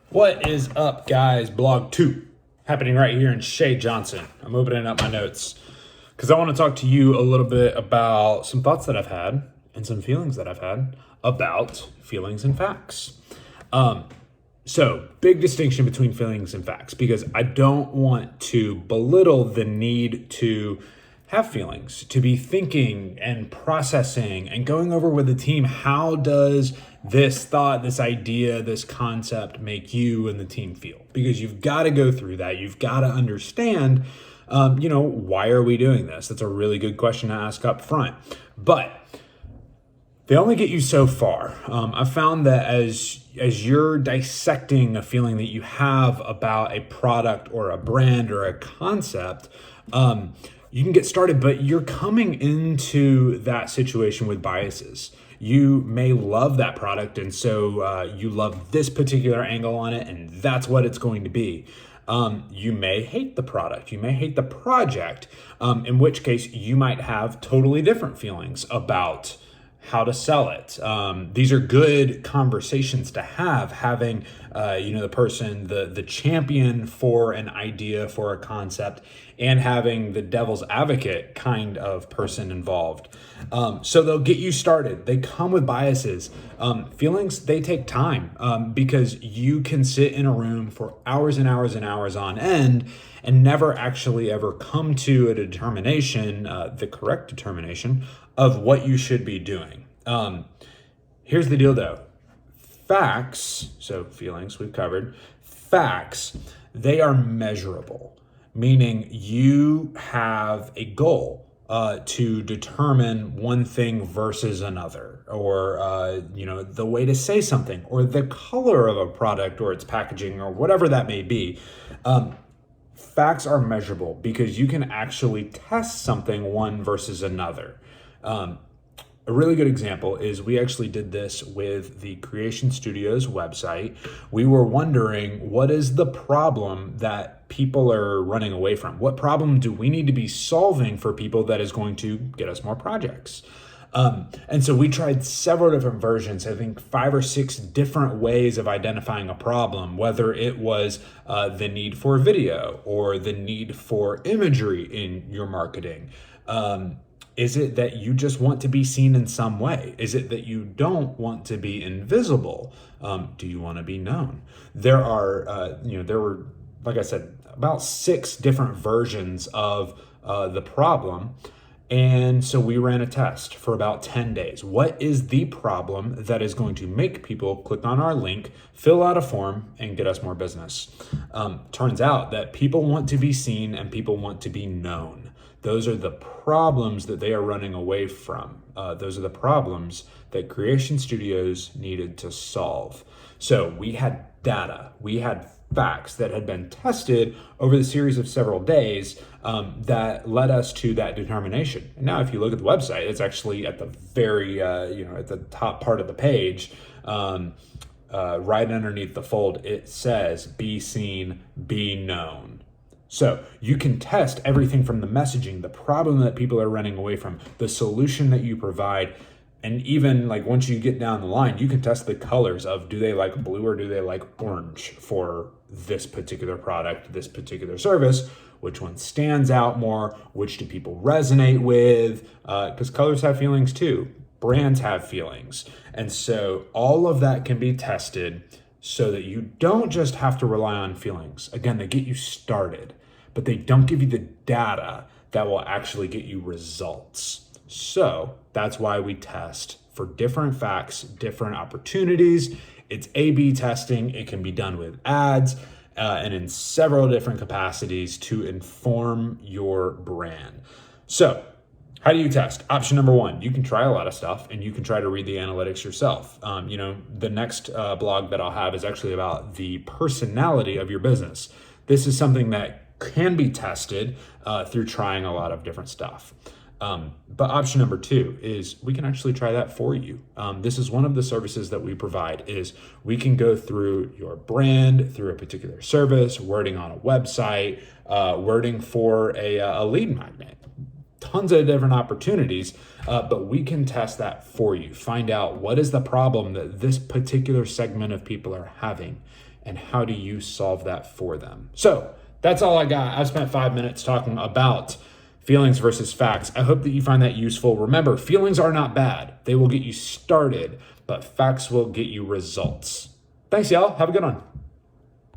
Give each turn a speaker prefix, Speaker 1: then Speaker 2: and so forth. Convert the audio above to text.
Speaker 1: What is up, guys? Blog 2 happening right here in Shea Johnson. I'm opening up my notes because I want to talk to you a little bit about some thoughts that I've had and some feelings that I've had about feelings and facts. So, big distinction between feelings and facts because I don't want to belittle the need to have feelings, to be thinking and processing and going over with the team. How does this thought, this idea, this concept make you and the team feel? Because you've got to go through that. You've got to understand, why are we doing this? That's a really good question to ask up front. But they only get you so far. I found that as you're dissecting a feeling that you have about a product or a brand or a concept, you can get started, but you're coming into that situation with biases. You may love that product, and so you love this particular angle on it, and that's what it's going to be. You may hate the product, you may hate the project, in which case you might have totally different feelings about how to sell it. These are good conversations to have, having the person, the champion for an idea, for a concept, and having the devil's advocate kind of person involved. So they'll get you started. They come with biases. Feelings, they take time because you can sit in a room for hours and hours and hours on end and never actually ever come to a determination, the correct determination of what you should be doing. Here's the deal though. Facts, so feelings we've covered, facts, they are measurable, meaning you have a goal to determine one thing versus another, or the way to say something, or the color of a product or its packaging, or whatever that may be. Facts are measurable because you can actually test something one versus another. A really good example is we actually did this with the Creation Studios website. We were wondering, what is the problem that people are running away from? What problem do we need to be solving for people that is going to get us more projects? And so we tried several different versions, I think 5 or 6 different ways of identifying a problem, whether it was the need for video or the need for imagery in your marketing. Is it that you just want to be seen in some way? Is it that you don't want to be invisible? Do you want to be known? There were, like I said, about 6 different versions of the problem. And so we ran a test for about 10 days. What is the problem that is going to make people click on our link, fill out a form, and get us more business? Turns out that people want to be seen and people want to be known. Those are the problems that they are running away from. Those are the problems that Creation Studios needed to solve. So we had data, we had facts that had been tested over the series of several days that led us to that determination. And now if you look at the website, it's actually at the very, at the top part of the page, right underneath the fold, it says, be seen, be known. So you can test everything from the messaging, the problem that people are running away from, the solution that you provide, and even like once you get down the line, you can test the colors of, do they like blue or do they like orange for this particular product, this particular service? Which one stands out more? Which do people resonate with? Because colors have feelings too. Brands have feelings. And so all of that can be tested so that you don't just have to rely on feelings. Again, they get you started, but they don't give you the data that will actually get you results. So that's why we test for different facts, different opportunities. It's A/B testing. It can be done with ads and in several different capacities to inform your brand. So how do you test? Option number 1, you can try a lot of stuff and you can try to read the analytics yourself. The next blog that I'll have is actually about the personality of your business. This is something that can be tested through trying a lot of different stuff. But option number 2 is we can actually try that for you. This is one of the services that we provide is we can go through your brand, through a particular service, wording on a website, wording for a lead magnet. tons of different opportunities, but we can test that for you. Find out what is the problem that this particular segment of people are having, and how do you solve that for them. So that's all I got. I've spent 5 minutes talking about feelings versus facts. I hope that you find that useful. Remember, feelings are not bad. They will get you started, but facts will get you results. Thanks, y'all. Have a good one.